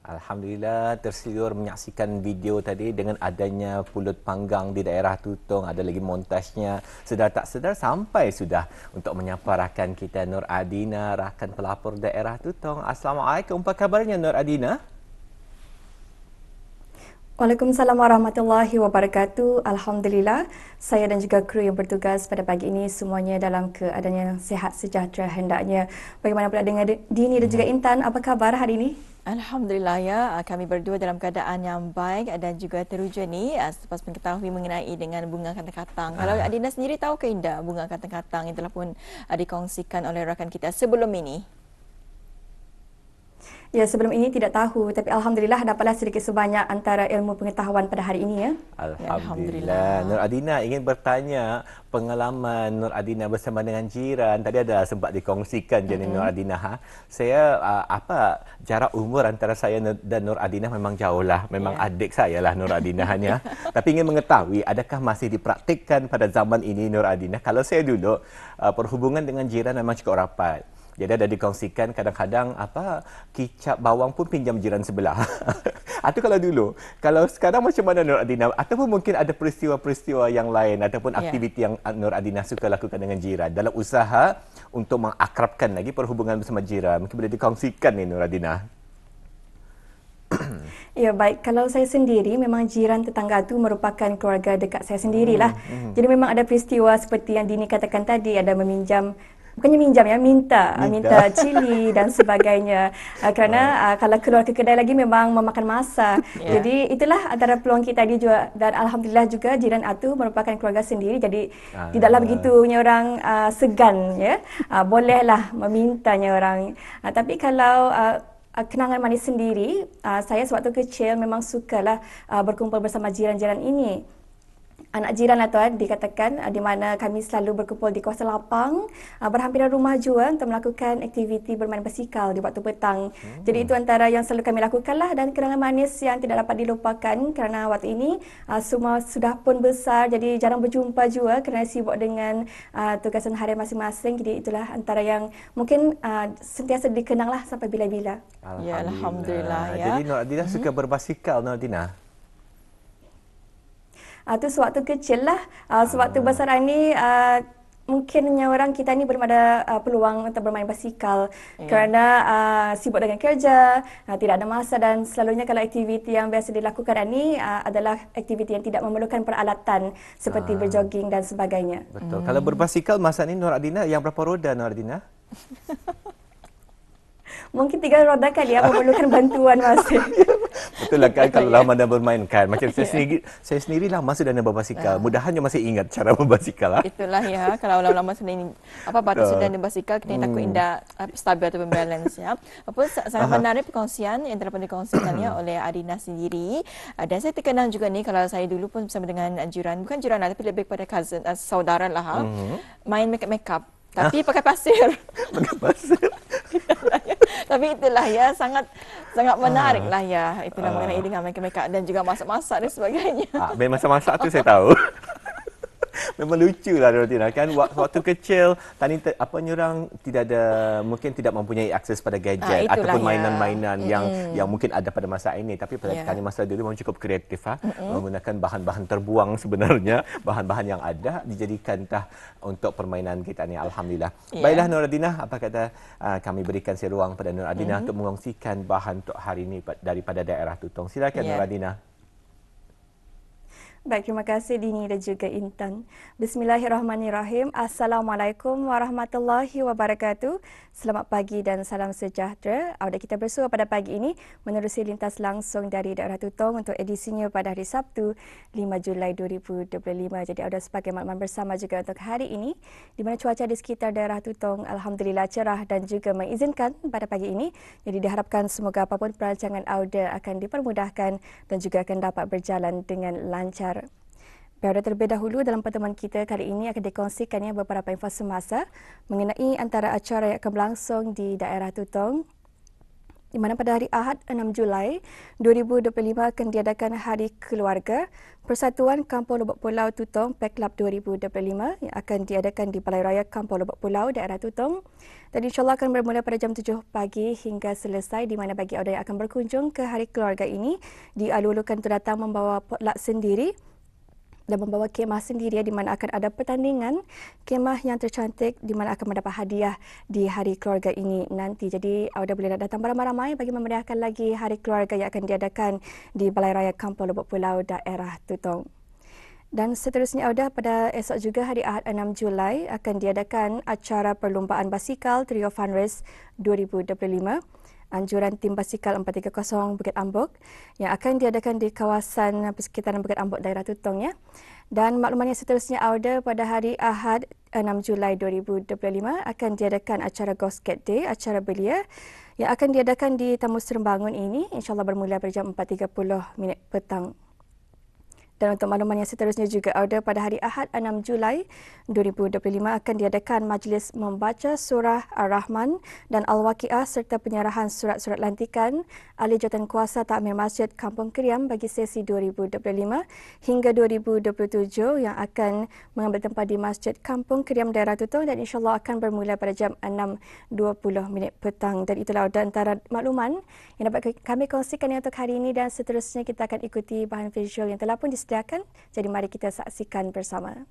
Alhamdulillah tersedur menyaksikan video tadi dengan adanya pulut panggang di daerah Tutong, ada lagi montasnya. Sedar tak sedar sampai sudah untuk menyapa rakan kita Nur Adina, rakan pelapor daerah Tutong. Assalamualaikum, apa kabarnya Nur Adina? Waalaikumsalam warahmatullahi wabarakatuh. Alhamdulillah, saya dan juga kru yang bertugas pada pagi ini semuanya dalam keadaan yang sihat sejahtera hendaknya. Bagaimana pula dengan Dini dan juga Intan? Apa khabar hari ini? Alhamdulillah ya, kami berdua dalam keadaan yang baik dan juga teruja ni selepas mengetahui mengenai dengan bunga kantang-katang. Kalau Adina sendiri tahu ke Indah bunga kantang-katang yang telah pun dikongsikan oleh rakan kita sebelum ini? Ya, sebelum ini tidak tahu, tapi Alhamdulillah dapatlah sedikit sebanyak antara ilmu pengetahuan pada hari ini ya. Alhamdulillah. Nur Adina ingin bertanya pengalaman Nur Adina bersama dengan jiran. Tadi ada sempat dikongsikan jadi Nur Adina. Saya apa jarak umur antara saya dan Nur Adina memang jauh lah. Memang adik saya lah Nur Adina hanya. Tapi ingin mengetahui adakah masih dipraktikkan pada zaman ini Nur Adina? Kalau saya dulu perhubungan dengan jiran memang cukup rapat. Jadi ada dikongsikan kadang-kadang kicap bawang pun pinjam jiran sebelah. Itu kalau dulu. Kalau sekarang macam mana Nur Adina? Ataupun mungkin ada peristiwa-peristiwa yang lain ataupun aktiviti yang Nur Adina suka lakukan dengan jiran dalam usaha untuk mengakrabkan lagi perhubungan bersama jiran. Mungkin boleh dikongsikan ni Nur Adina. Ya, baik. Kalau saya sendiri, memang jiran tetangga itu merupakan keluarga dekat saya sendirilah. Jadi memang ada peristiwa seperti yang Dini katakan tadi, ada meminjam, bukannya minjam ya, minta cili dan sebagainya. Kerana kalau keluar ke kedai lagi memang memakan masa. Jadi itulah antara peluang kita dia juga, dan alhamdulillah juga jiran itu merupakan keluarga sendiri, jadi tidaklah begitunya orang segan ya. Bolehlah memintanya orang. Tapi kalau kenangan manis sendiri, saya sewaktu kecil memang sukalah berkumpul bersama jiran-jiran ini. Anak jiran lah tuan dikatakan, di mana kami selalu berkumpul di kawasan lapang berhampiran rumah jua untuk melakukan aktiviti bermain basikal di waktu petang. Jadi itu antara yang selalu kami lakukan lah, dan kenangan manis yang tidak dapat dilupakan kerana waktu ini semua sudah pun besar, jadi jarang berjumpa jua kerana sibuk dengan tugasan harian masing-masing. Jadi itulah antara yang mungkin sentiasa dikenang lah sampai bila-bila. Alhamdulillah ya. Jadi Nur Adina suka berbasikal Nur Adina? Itu sewaktu kecil lah. Sewaktu besar ni mungkinnya orang kita ni belum ada peluang untuk bermain basikal kerana sibuk dengan kerja, tidak ada masa, dan selalunya kalau aktiviti yang biasa dilakukan ni adalah aktiviti yang tidak memerlukan peralatan seperti berjoging dan sebagainya. Betul. Kalau berbasikal masa ni Nur Adina yang berapa roda Nur Adina? Mungkin 3 roda kan ya, memerlukan bantuan masih. Betul lah kan, kalau lama dah bermain kan. Macam saya sendiri lama sudah nak berbasikal. Mudahannya masih ingat cara berbasikal. Itulah ya, kalau lama-lama sudah batas sudah berbasikal, kita takut indah stabil atau balance ya. Apa sangat menarik perkongsian yang telah dikongsikan ya oleh Adina sendiri. Dan saya terkenal juga ni, kalau saya dulu pun bersama dengan jiran, bukan jiran lah, tapi lebih kepada cousin, saudara lah, main make-up. Tapi pakai pasir. Pakai pasir. Tapi itulah ya, sangat menarik lah ya. Itulah mengenai dengan make-up dan juga masak-masak dan sebagainya. Masak-masak tu saya tahu. Memang lucu lah Nur Adina kan, waktu kecil tadi orang mungkin tidak mempunyai akses pada gadget ataupun mainan-mainan yang mungkin ada pada masa ini, tapi pada tadi masa dulu memang cukup kreatif menggunakan bahan-bahan terbuang sebenarnya, bahan-bahan yang ada dijadikan untuk permainan kita ni. Alhamdulillah. Baiklah Nur Adina, apa kata kami berikan ruang pada Nur Adina untuk mengongsikan bahan untuk hari ini daripada daerah Tutong. Silakan Nur Adina. Baik, terima kasih Dini dan juga Intan. Bismillahirrahmanirrahim. Assalamualaikum warahmatullahi wabarakatuh. Selamat pagi dan salam sejahtera. Audio kita bersua pada pagi ini menerusi lintas langsung dari daerah Tutong untuk edisinya pada hari Sabtu 5 Julai 2025. Jadi audio sebagai makluman bersama juga untuk hari ini, di mana cuaca di sekitar daerah Tutong alhamdulillah cerah dan juga mengizinkan pada pagi ini. Jadi diharapkan semoga apapun perancangan audio akan dipermudahkan dan juga akan dapat berjalan dengan lancar. Pada terlebih dahulu dalam pertemuan kita kali ini akan dikongsikannya beberapa info semasa mengenai antara acara yang akan berlangsung di daerah Tutong. di mana pada hari Ahad 6 Julai 2025 akan diadakan Hari Keluarga Persatuan Kampung Lubuk Pulau Tutong PEKLAB 2025 yang akan diadakan di Balai Raya Kampung Lubuk Pulau, daerah Tutong. Dan insyaAllah akan bermula pada jam 7 pagi hingga selesai, di mana bagi anda yang akan berkunjung ke Hari Keluarga ini dialulukan untuk datang membawa potluck sendiri dan membawa kemah sendiri, di mana akan ada pertandingan kemah yang tercantik di mana akan mendapat hadiah di Hari Keluarga ini nanti. Jadi anda boleh datang beramai-ramai bagi memeriahkan lagi Hari Keluarga yang akan diadakan di Balai Raya Kampung Lubuk Pulau, daerah Tutong. Dan seterusnya pada esok juga hari Ahad 6 Julai akan diadakan acara perlumbaan basikal Trio Fun Race 2025. Anjuran tim basikal 430 Bukit Ambok yang akan diadakan di kawasan persekitaran Bukit Ambok, daerah Tutong ya. Dan makluman yang seterusnya pada hari Ahad 6 Julai 2025 akan diadakan acara Gosket Day, acara belia yang akan diadakan di Tamu Serembangun ini, insyaAllah bermula pada jam 4.30 petang. Dan untuk makluman yang seterusnya juga pada hari Ahad 6 Julai 2025 akan diadakan majlis membaca surah Ar-Rahman dan Al-Waqiah serta penyerahan surat-surat lantikan Ahli Jawatan Kuasa Takmir Masjid Kampung Kriam bagi sesi 2025 hingga 2027 yang akan mengambil tempat di Masjid Kampung Kriam, daerah Tutong, dan insyaAllah akan bermula pada jam 6.20 petang. Dan itulah antara makluman yang dapat kami kongsikan untuk hari ini, dan seterusnya kita akan ikuti bahan visual yang telah pun disediakan. Jadi mari kita saksikan bersama.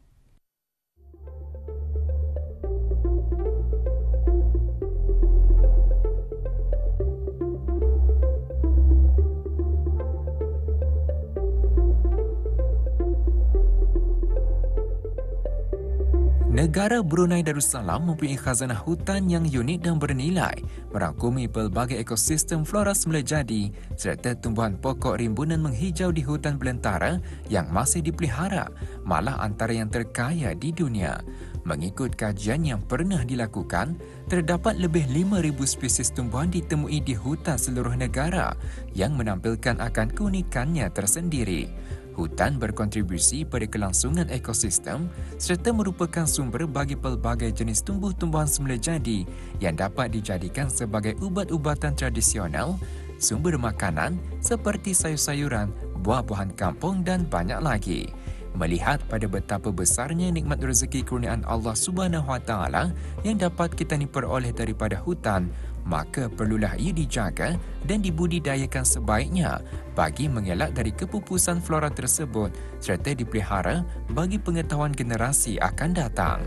Negara Brunei Darussalam mempunyai khazanah hutan yang unik dan bernilai, merangkumi pelbagai ekosistem flora semula jadi serta tumbuhan pokok rimbunan menghijau di hutan belantara yang masih dipelihara, malah antara yang terkaya di dunia. Mengikut kajian yang pernah dilakukan, terdapat lebih 5,000 spesies tumbuhan ditemui di hutan seluruh negara yang menampilkan akan keunikannya tersendiri. Hutan berkontribusi pada kelangsungan ekosistem serta merupakan sumber bagi pelbagai jenis tumbuh-tumbuhan semula jadi yang dapat dijadikan sebagai ubat-ubatan tradisional, sumber makanan seperti sayur-sayuran, buah-buahan kampung dan banyak lagi. Melihat pada betapa besarnya nikmat rezeki kurniaan Allah Subhanahu Wa Taala yang dapat kita peroleh daripada hutan, maka perlulah ia dijaga dan dibudidayakan sebaiknya bagi mengelak dari kepupusan flora tersebut serta dipelihara bagi pengetahuan generasi akan datang.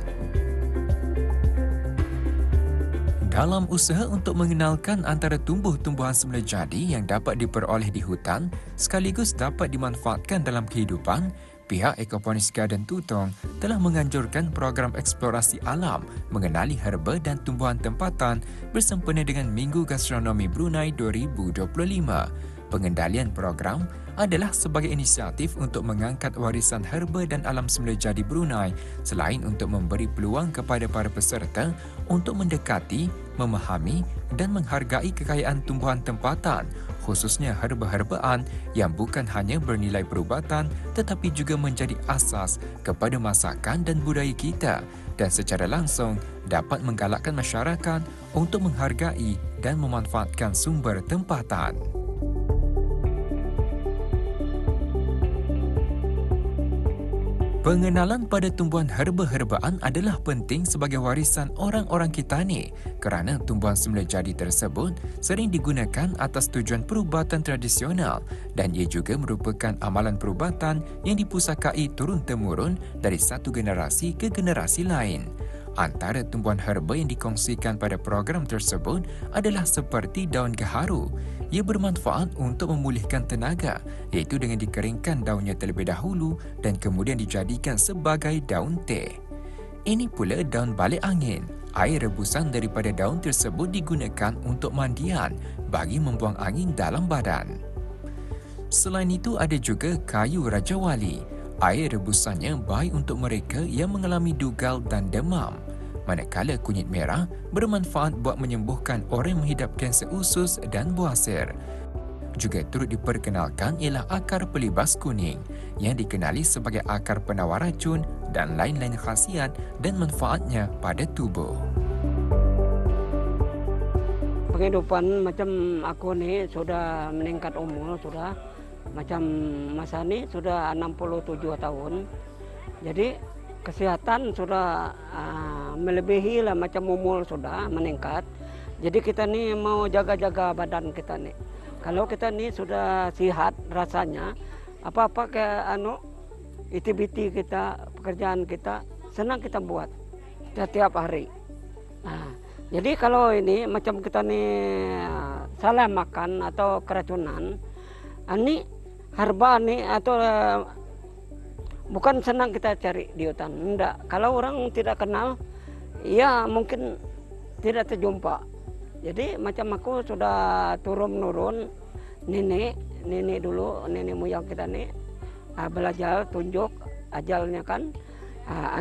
Dalam usaha untuk mengenalkan antara tumbuh-tumbuhan semula jadi yang dapat diperoleh di hutan sekaligus dapat dimanfaatkan dalam kehidupan, pihak Ekoponis Garden Tutong telah menganjurkan program eksplorasi alam mengenali herba dan tumbuhan tempatan bersempena dengan Minggu Gastronomi Brunei 2025. Pengendalian program adalah sebagai inisiatif untuk mengangkat warisan herba dan alam semula jadi Brunei selain untuk memberi peluang kepada para peserta untuk mendekati, memahami dan menghargai kekayaan tumbuhan tempatan, khususnya herba-herbaan yang bukan hanya bernilai perubatan tetapi juga menjadi asas kepada masakan dan budaya kita dan secara langsung dapat menggalakkan masyarakat untuk menghargai dan memanfaatkan sumber tempatan. Pengenalan pada tumbuhan herba-herbaan adalah penting sebagai warisan orang-orang Kitani kerana tumbuhan semula jadi tersebut sering digunakan atas tujuan perubatan tradisional dan ia juga merupakan amalan perubatan yang dipusakai turun-temurun dari satu generasi ke generasi lain. Antara tumbuhan herba yang dikongsikan pada program tersebut adalah seperti daun gaharu. Ia bermanfaat untuk memulihkan tenaga iaitu dengan dikeringkan daunnya terlebih dahulu dan kemudian dijadikan sebagai daun teh. Ini pula daun balik angin. Air rebusan daripada daun tersebut digunakan untuk mandian bagi membuang angin dalam badan. Selain itu ada juga kayu Raja Wali. Air rebusannya baik untuk mereka yang mengalami dugal dan demam. Manakala kunyit merah bermanfaat buat menyembuhkan orang yang menghidap kanser usus dan buasir. Juga turut diperkenalkan ialah akar pelibas kuning yang dikenali sebagai akar penawar racun dan lain-lain khasiat dan manfaatnya pada tubuh. penghidupan macam aku nih sudah meningkat umur, sudah macam masa ini sudah 67 tahun. Jadi kesehatan sudah melebihi lah macam umur sudah meningkat. Jadi kita nih mau jaga-jaga badan kita nih. Kalau kita nih sudah sehat rasanya, apa-apa kayak aktiviti kita, pekerjaan kita senang kita buat setiap hari. Nah, jadi kalau ini macam kita nih salah makan atau keracunan, ini herba nih atau bukan senang kita cari di hutan, enggak. Kalau orang tidak kenal, ya mungkin tidak terjumpa. Jadi macam aku sudah turun-nurun, nenek dulu, nenek moyang kita nih belajar tunjuk ajalnya kan.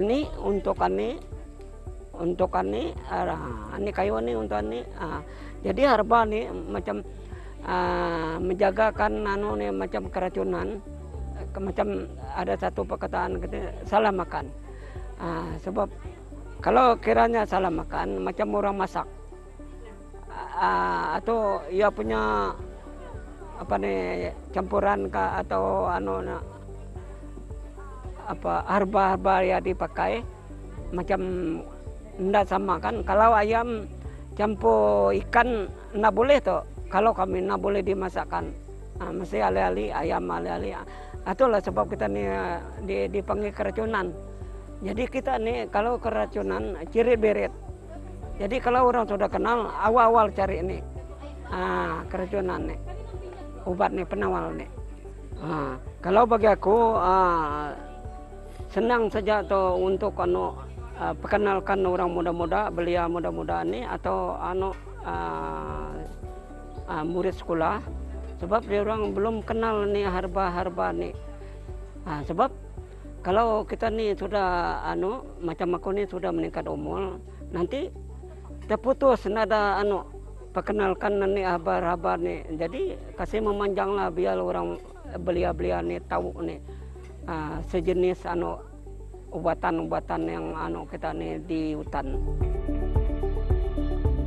Ini untuk ani kayu ini untuk ani. Jadi herba nih macam menjagakan nih macam keracunan. Macam ada satu perkataan gitu, salah makan. Sebab kalau kiranya salah makan macam orang masak. Atau ia punya apa nih campuran atau herba ya dipakai macam ndak sama kan. Kalau ayam campur ikan ndak boleh tuh. Kalau kami ndak boleh dimasakkan. Mesti alih-alih ayam alih-alih. Itulah sebab kita nih dipanggil keracunan. Jadi kita nih kalau keracunan ciri beret. Jadi kalau orang sudah kenal awal-awal cari ini keracunan nih, obat nih penawal nih. Kalau bagi aku senang saja tuh untuk perkenalkan orang muda-muda, belia muda-muda ini atau murid sekolah, sebab dia orang belum kenal nih herba-herba nih. Sebab kalau kita nih sudah macam aku nih sudah meningkat umur, nanti terputus nada perkenalkan nih habar-habar nih. Jadi kasih memanjanglah biar orang belia-belia nih tahu nih sejenis obatan-obatan yang kita nih di hutan.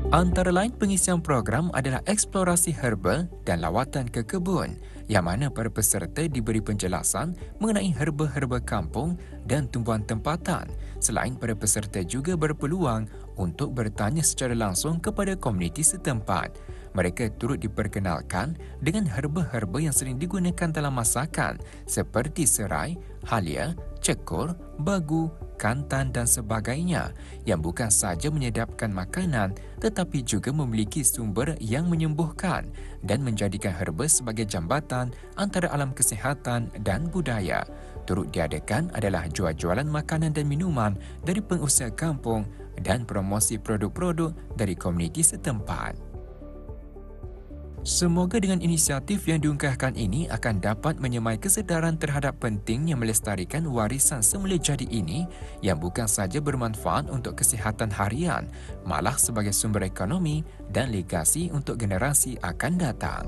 Antara lain pengisian program adalah eksplorasi herba dan lawatan ke kebun, yang mana para peserta diberi penjelasan mengenai herba-herba kampung dan tumbuhan tempatan. Selain para peserta juga berpeluang untuk bertanya secara langsung kepada komuniti setempat. Mereka turut diperkenalkan dengan herba-herba yang sering digunakan dalam masakan seperti serai, halia, cekur, bagu, kantan dan sebagainya, yang bukan sahaja menyedapkan makanan tetapi juga memiliki sumber yang menyembuhkan dan menjadikan herba sebagai jambatan antara alam kesihatan dan budaya. Turut diadakan adalah jual-jualan makanan dan minuman dari pengusaha kampung dan promosi produk-produk dari komuniti setempat. Semoga dengan inisiatif yang diungkahkan ini akan dapat menyemai kesedaran terhadap pentingnya melestarikan warisan semula jadi ini yang bukan sahaja bermanfaat untuk kesihatan harian, malah sebagai sumber ekonomi dan legasi untuk generasi akan datang.